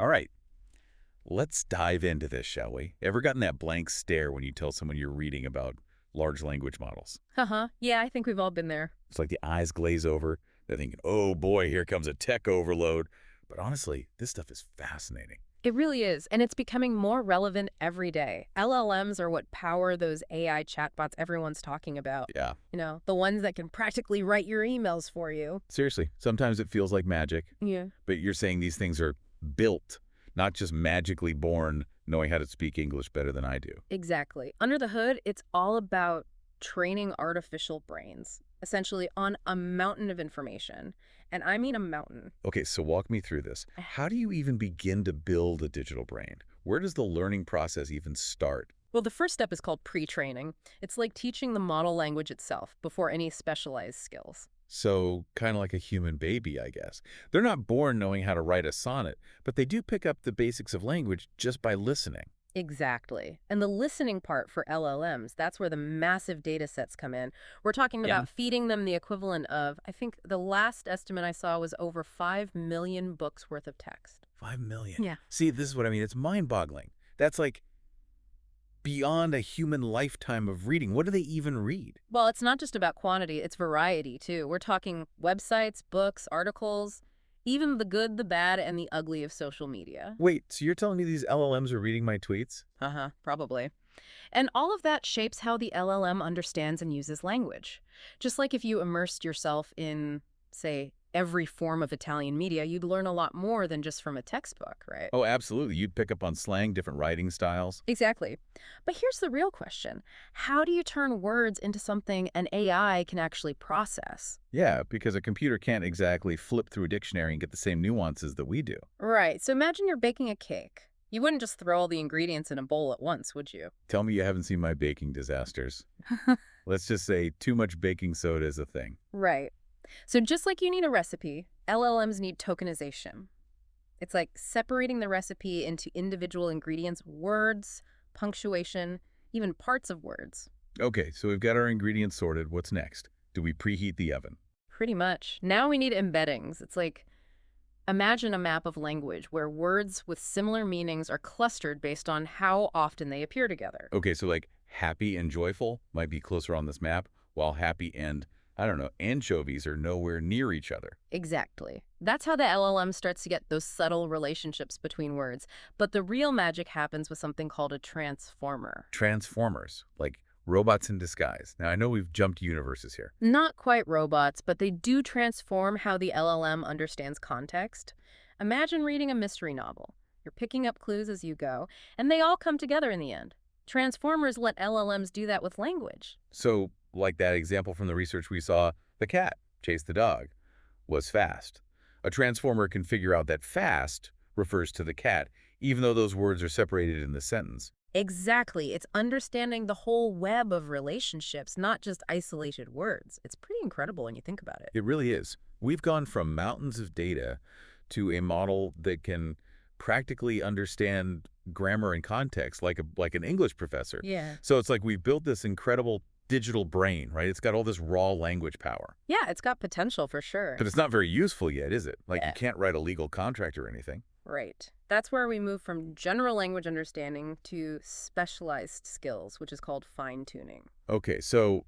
All right, let's dive into this, shall we? Ever gotten that blank stare when you tell someone you're reading about large language models? Uh-huh. Yeah, I think we've all been there. It's like the eyes glaze over. They're thinking, oh boy, here comes a tech overload. But honestly, this stuff is fascinating. It really is, and it's becoming more relevant every day. LLMs are what power those AI chatbots everyone's talking about. Yeah, The ones that can practically write your emails for you. seriously, sometimes it feels like magic. Yeah. But you're saying these things are built, not just magically born knowing how to speak English better than I do. Exactly. Under the hood, it's all about training artificial brains, essentially on a mountain of information. And I mean a mountain. Okay, so walk me through this. How do you even begin to build a digital brain? Where does the learning process even start? Well, the first step is called pre-training. It's like teaching the model language itself before any specialized skills. So, kind of like a human baby, I guess. They're not born knowing how to write a sonnet, but they do pick up the basics of language just by listening. Exactly. And the listening part for LLMs, that's where the massive data sets come in. We're talking Yeah. about feeding them the equivalent of, I think the last estimate I saw was over 5 million books worth of text. 5 million. Yeah. See, this is what I mean. It's mind-boggling. That's like beyond a human lifetime of reading. What do they even read? Well, it's not just about quantity, it's variety too. We're talking websites, books, articles, even the good, the bad, and the ugly of social media. Wait, so you're telling me these LLMs are reading my tweets? Uh-huh, probably. And all of that shapes how the LLM understands and uses language. Just like if you immersed yourself in, say, every form of Italian media, you'd learn a lot more than just from a textbook, right? Oh, absolutely. You'd pick up on slang, different writing styles. Exactly. But here's the real question. How do you turn words into something an AI can actually process? Yeah, because a computer can't exactly flip through a dictionary and get the same nuances that we do. Right. So imagine you're baking a cake. You wouldn't just throw all the ingredients in a bowl at once, would you? Tell me you haven't seen my baking disasters. Let's just say too much baking soda is a thing. Right. So just like you need a recipe, LLMs need tokenization. It's like separating the recipe into individual ingredients, words, punctuation, even parts of words. Okay, so we've got our ingredients sorted. What's next? Do we preheat the oven? Pretty much. Now we need embeddings. It's like imagine a map of language where words with similar meanings are clustered based on how often they appear together. Okay, so like happy and joyful might be closer on this map, while happy and, I don't know, anchovies are nowhere near each other. Exactly. That's how the LLM starts to get those subtle relationships between words. But the real magic happens with something called a transformer. Transformers, like robots in disguise. Now, I know we've jumped universes here. Not quite robots, but they do transform how the LLM understands context. Imagine reading a mystery novel. You're picking up clues as you go, and they all come together in the end. Transformers let LLMs do that with language. So, like that example from the research we saw, the cat chased the dog, was fast. A transformer can figure out that fast refers to the cat, even though those words are separated in the sentence. Exactly. It's understanding the whole web of relationships, not just isolated words. It's pretty incredible when you think about it. It really is. We've gone from mountains of data to a model that can practically understand grammar and context like an English professor. Yeah. So it's like we built this incredible digital brain, right? It's got all this raw language power. Yeah, it's got potential for sure. But it's not very useful yet, is it? Like Yeah. you can't write a legal contract or anything. Right. That's where we move from general language understanding to specialized skills, which is called fine-tuning. Okay, so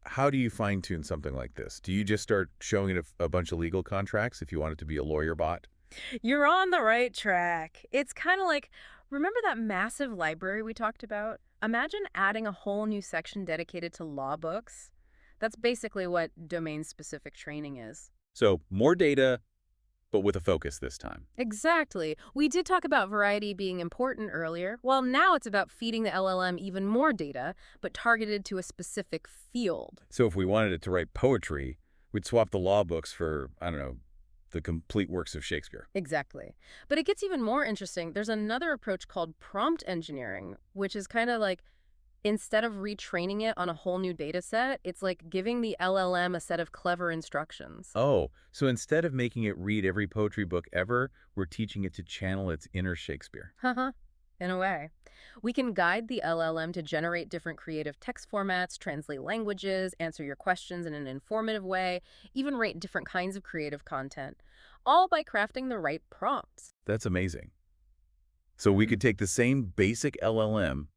how do you fine-tune something like this? Do you just start showing it a bunch of legal contracts if you want it to be a lawyer bot? You're on the right track. It's kind of like, remember that massive library we talked about? Imagine adding a whole new section dedicated to law books. That's basically what domain-specific training is. So more data, but with a focus this time. Exactly. We did talk about variety being important earlier. Well, now it's about feeding the LLM even more data, but targeted to a specific field. So if we wanted it to write poetry, we'd swap the law books for, I don't know, the complete works of Shakespeare. Exactly. But it gets even more interesting. There's another approach called prompt engineering, which is kind of like instead of retraining it on a whole new data set, it's like giving the LLM a set of clever instructions. Oh, so instead of making it read every poetry book ever, we're teaching it to channel its inner Shakespeare. Haha. In a way. We can guide the LLM to generate different creative text formats, translate languages, answer your questions in an informative way, even rate different kinds of creative content, all by crafting the right prompts. That's amazing. So we could take the same basic LLM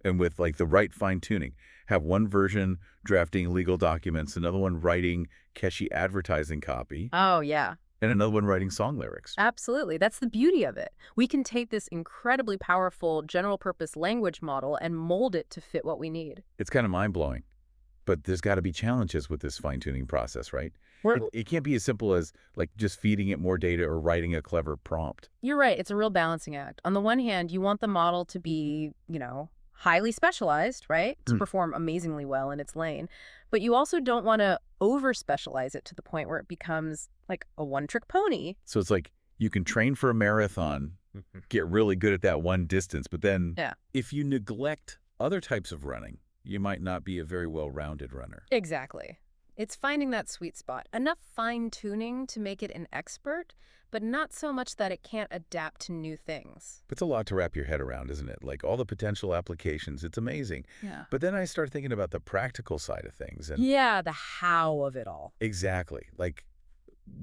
and with like the right fine-tuning, have one version drafting legal documents, another one writing catchy advertising copy, Oh, yeah. and another one writing song lyrics. Absolutely. That's the beauty of it. We can take this incredibly powerful general purpose language model and mold it to fit what we need. It's kind of mind-blowing. But there's got to be challenges with this fine-tuning process, right? We're, It can't be as simple as like just feeding it more data or writing a clever prompt. you're right. It's a real balancing act. On the one hand, you want the model to be, highly specialized, right? To Mm. perform amazingly well in its lane. But you also don't want to over specialize it to the point where it becomes like a one-trick pony. So it's like you can train for a marathon, get really good at that one distance, but then Yeah. if you neglect other types of running, you might not be a very well-rounded runner. Exactly. It's finding that sweet spot. Enough fine-tuning to make it an expert, but not so much that it can't adapt to new things. It's a lot to wrap your head around, isn't it? Like all the potential applications, it's amazing. Yeah. But then I start thinking about the practical side of things. And Yeah, the how of it all. exactly, like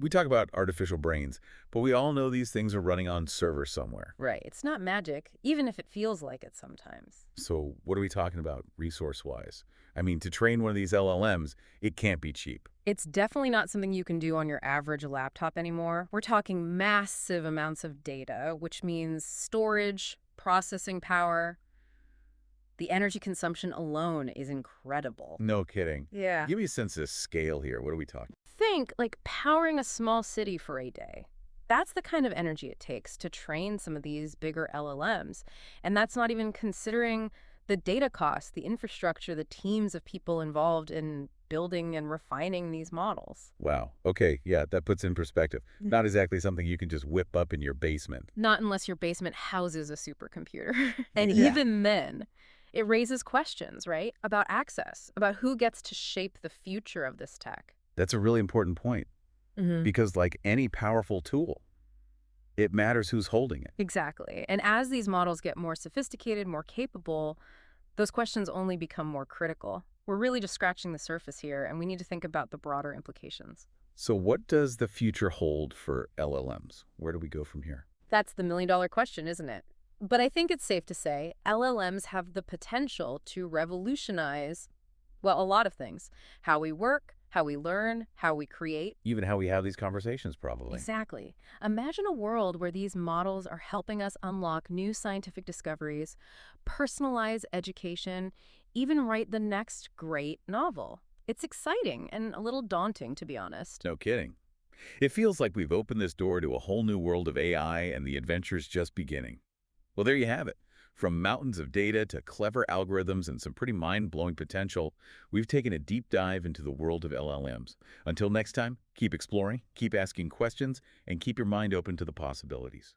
we talk about artificial brains, but we all know these things are running on servers somewhere. Right. It's not magic, even if it feels like it sometimes. So what are we talking about resource-wise? I mean, to train one of these LLMs, it can't be cheap. It's definitely not something you can do on your average laptop anymore. We're talking massive amounts of data, which means storage, processing power. The energy consumption alone is incredible. No kidding. Yeah. Give me a sense of scale here. What are we talking? Think like powering a small city for a day. That's the kind of energy it takes to train some of these bigger LLMs. And that's not even considering the data costs, the infrastructure, the teams of people involved in building and refining these models. Wow. Okay, yeah, that puts in perspective. Mm. Not exactly something you can just whip up in your basement. Not unless your basement houses a supercomputer. And Yeah. even then, it raises questions, right? About access, about who gets to shape the future of this tech. That's a really important point because like any powerful tool, it matters who's holding it. Exactly. And as these models get more sophisticated, more capable, those questions only become more critical. We're really just scratching the surface here, and we need to think about the broader implications. So what does the future hold for LLMs? Where do we go from here? That's the million-dollar question, isn't it? But I think it's safe to say LLMs have the potential to revolutionize, well, a lot of things. How we work, how we learn, how we create. Even how we have these conversations, probably. Exactly. Imagine a world where these models are helping us unlock new scientific discoveries, personalize education, even write the next great novel. It's exciting and a little daunting, to be honest. No kidding. It feels like we've opened this door to a whole new world of AI and the adventure's just beginning. Well, there you have it. From mountains of data to clever algorithms and some pretty mind-blowing potential, we've taken a deep dive into the world of LLMs. Until next time, keep exploring, keep asking questions, and keep your mind open to the possibilities.